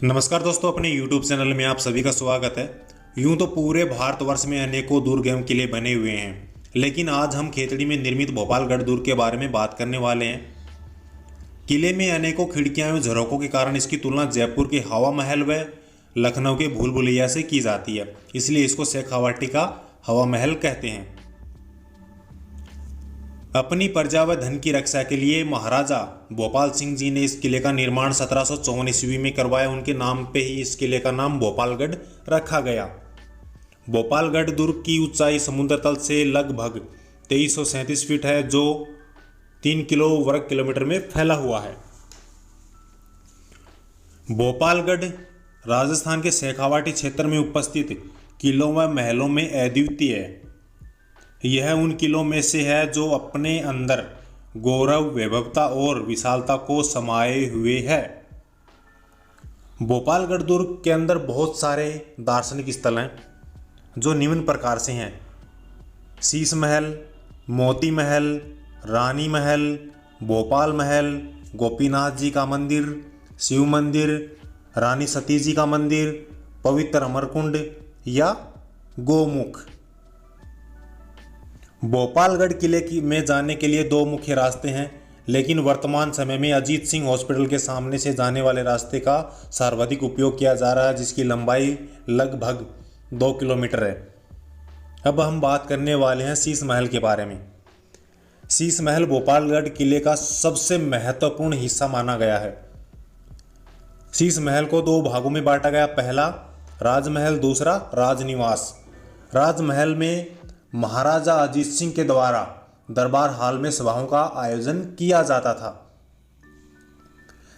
नमस्कार दोस्तों, अपने YouTube चैनल में आप सभी का स्वागत है। यूं तो पूरे भारतवर्ष में अनेकों दुर्ग एवं किले बने हुए हैं, लेकिन आज हम खेतड़ी में निर्मित भोपालगढ़ दुर्ग के बारे में बात करने वाले हैं। किले में अनेकों खिड़कियां एवं झरोकों के कारण इसकी तुलना जयपुर के हवा महल व लखनऊ के भूल भुलैया से की जाती है, इसलिए इसको शेखावाटी का हवा महल कहते हैं। अपनी प्रजा व धन की रक्षा के लिए महाराजा भोपाल सिंह जी ने इस किले का निर्माण 1754 ईस्वी में करवाया। उनके नाम पे ही इस किले का नाम भोपालगढ़ रखा गया। भोपालगढ़ दुर्ग की ऊंचाई समुद्र तल से लगभग 2337 फीट है, जो 3 किलो वर्ग किलोमीटर में फैला हुआ है। भोपालगढ़ राजस्थान के शेखावाटी क्षेत्र में उपस्थित किलों व महलों में अद्वितीय है। यह उन किलों में से है जो अपने अंदर गौरव, वैभवता और विशालता को समाये हुए है। भोपालगढ़ दुर्ग के अंदर बहुत सारे दार्शनिक स्थल हैं जो निम्न प्रकार से हैं: शीश महल, मोती महल, रानी महल, भोपाल महल, गोपीनाथ जी का मंदिर, शिव मंदिर, रानी सती जी का मंदिर, पवित्र अमरकुंड या गोमुख। भोपालगढ़ किले में जाने के लिए 2 मुख्य रास्ते हैं, लेकिन वर्तमान समय में अजीत सिंह हॉस्पिटल के सामने से जाने वाले रास्ते का सर्वाधिक उपयोग किया जा रहा है, जिसकी लंबाई लगभग 2 किलोमीटर है। अब हम बात करने वाले हैं शीश महल के बारे में। शीश महल भोपालगढ़ किले का सबसे महत्वपूर्ण हिस्सा माना गया है। शीश महल को 2 भागों में बांटा गया। पहला राजमहल, दूसरा राजनिवास। राजमहल में महाराजा अजीत सिंह के द्वारा दरबार हाल में सभाओं का आयोजन किया जाता था।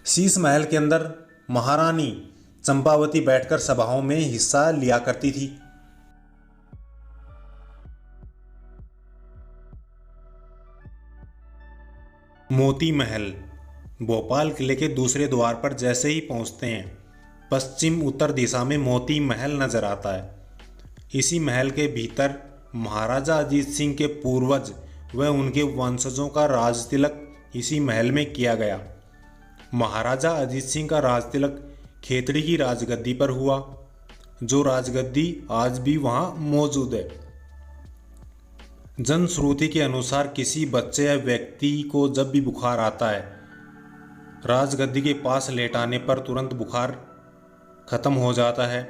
शीश महल के अंदर महारानी चंपावती बैठकर सभाओं में हिस्सा लिया करती थी। मोती महल भोपाल किले के दूसरे द्वार पर जैसे ही पहुंचते हैं, पश्चिम उत्तर दिशा में मोती महल नजर आता है। इसी महल के भीतर महाराजा अजीत सिंह के पूर्वज व उनके वंशजों का राज तिलक इसी महल में किया गया। महाराजा अजीत सिंह का राज तिलक खेतड़ी की राजगद्दी पर हुआ, जो राजगद्दी आज भी वहां मौजूद है। जनश्रुति के अनुसार किसी बच्चे या व्यक्ति को जब भी बुखार आता है, राजगद्दी के पास लेटाने पर तुरंत बुखार खत्म हो जाता है।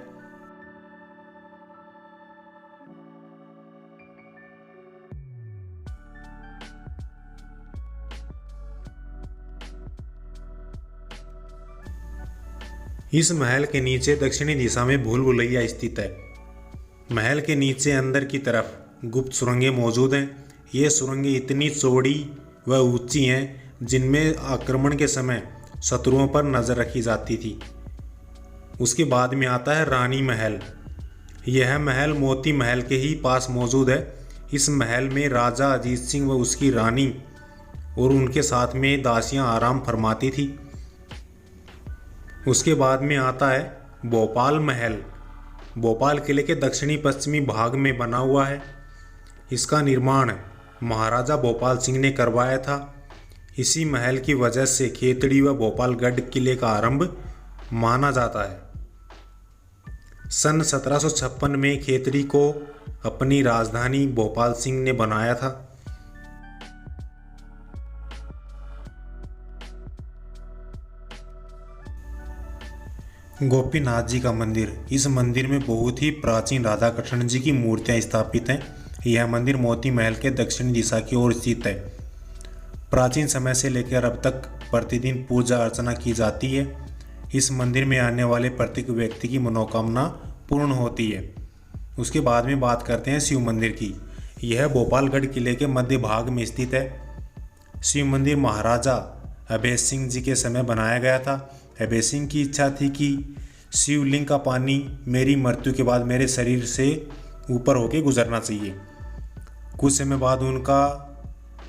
इस महल के नीचे दक्षिणी दिशा में भूल भुलैया स्थित है। महल के नीचे अंदर की तरफ गुप्त सुरंगें मौजूद हैं। ये सुरंगें इतनी चौड़ी व ऊंची हैं जिनमें आक्रमण के समय शत्रुओं पर नजर रखी जाती थी। उसके बाद में आता है रानी महल। यह महल मोती महल के ही पास मौजूद है। इस महल में राजा अजीत सिंह व उसकी रानी और उनके साथ में दासियां आराम फरमाती थी। उसके बाद में आता है भोपाल महल। भोपाल किले के दक्षिणी पश्चिमी भाग में बना हुआ है। इसका निर्माण महाराजा भोपाल सिंह ने करवाया था। इसी महल की वजह से खेतड़ी व भोपालगढ़ किले का आरंभ माना जाता है। सन 1756 में खेतड़ी को अपनी राजधानी भोपाल सिंह ने बनाया था। गोपीनाथ जी का मंदिर। इस मंदिर में बहुत ही प्राचीन राधा कृष्ण जी की मूर्तियां स्थापित हैं। यह मंदिर मोती महल के दक्षिणी दिशा की ओर स्थित है। प्राचीन समय से लेकर अब तक प्रतिदिन पूजा अर्चना की जाती है। इस मंदिर में आने वाले प्रत्येक व्यक्ति की मनोकामना पूर्ण होती है। उसके बाद में बात करते हैं शिव मंदिर की। यह भोपालगढ़ किले के मध्य भाग में स्थित है। शिव मंदिर महाराजा अभय सिंह जी के समय बनाया गया था। अभय सिंह की इच्छा थी कि शिवलिंग का पानी मेरी मृत्यु के बाद मेरे शरीर से ऊपर होकर गुजरना चाहिए। कुछ समय बाद उनका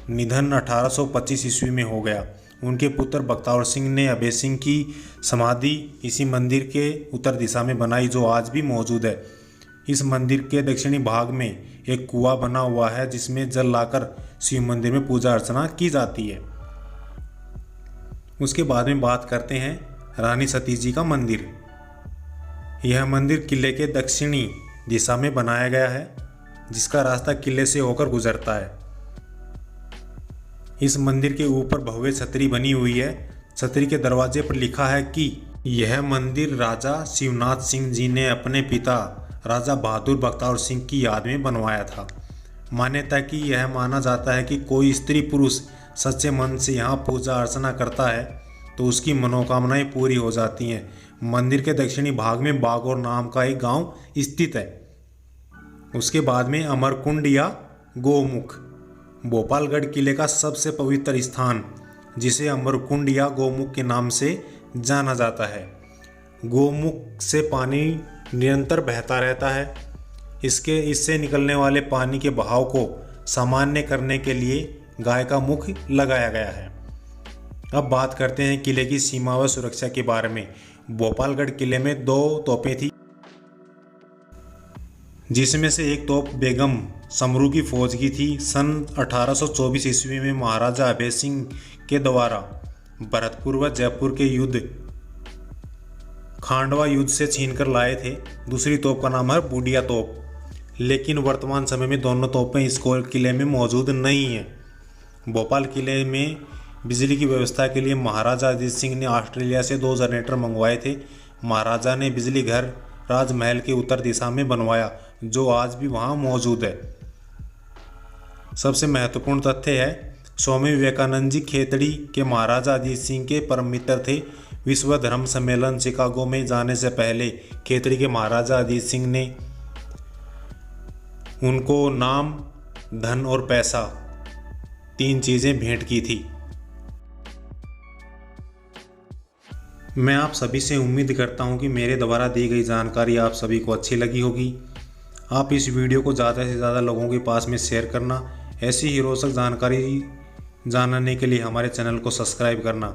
निधन 1825 ईस्वी में हो गया। उनके पुत्र बख्तावर सिंह ने अभय सिंह की समाधि इसी मंदिर के उत्तर दिशा में बनाई, जो आज भी मौजूद है। इस मंदिर के दक्षिणी भाग में एक कुआं बना हुआ है, जिसमें जल लाकर शिव मंदिर में पूजा अर्चना की जाती है। उसके बाद में बात करते हैं रानी सती जी का मंदिर। यह मंदिर किले के दक्षिणी दिशा में बनाया गया है, जिसका रास्ता किले से होकर गुजरता है। इस मंदिर के ऊपर भव्य छतरी बनी हुई है। छतरी के दरवाजे पर लिखा है कि यह मंदिर राजा शिवनाथ सिंह जी ने अपने पिता राजा बहादुर बख्तियार सिंह की याद में बनवाया था। मान्यता कि यह माना जाता है कि कोई स्त्री पुरुष सच्चे मन से यहाँ पूजा अर्चना करता है तो उसकी मनोकामनाएं पूरी हो जाती हैं। मंदिर के दक्षिणी भाग में बागौर नाम का एक गांव स्थित है। उसके बाद में अमरकुंड या गोमुख, भोपालगढ़ किले का सबसे पवित्र स्थान, जिसे अमरकुंड या गोमुख के नाम से जाना जाता है। गोमुख से पानी निरंतर बहता रहता है। इससे निकलने वाले पानी के बहाव को सामान्य करने के लिए गाय का मुख लगाया गया है। अब बात करते हैं किले की सीमा व सुरक्षा के बारे में। भोपालगढ़ किले में 2 तोपें थी, जिसमें से एक तोप बेगम समरू की फौज की थी। सन 1824 ईस्वी में महाराजा अभय सिंह के द्वारा भरतपुर व जयपुर के युद्ध खांडवा युद्ध से छीनकर लाए थे। दूसरी तोप का नाम है बूडिया तोप, लेकिन वर्तमान समय में दोनों तोपें इस किले में मौजूद नहीं हैं। भोपाल किले में बिजली की व्यवस्था के लिए महाराजा अजीत सिंह ने ऑस्ट्रेलिया से 2 जनरेटर मंगवाए थे। महाराजा ने बिजली घर राजमहल के उत्तर दिशा में बनवाया, जो आज भी वहां मौजूद है। सबसे महत्वपूर्ण तथ्य है, स्वामी विवेकानंद जी खेतड़ी के महाराजा अजीत सिंह के परम मित्र थे। विश्व धर्म सम्मेलन शिकागो में जाने से पहले खेतड़ी के महाराजा अजीत सिंह ने उनको नाम, धन और पैसा, 3 चीज़ें भेंट की थी। मैं आप सभी से उम्मीद करता हूं कि मेरे द्वारा दी गई जानकारी आप सभी को अच्छी लगी होगी। आप इस वीडियो को ज़्यादा से ज़्यादा लोगों के पास में शेयर करना। ऐसी ही रोचक जानकारी जानने के लिए हमारे चैनल को सब्सक्राइब करना।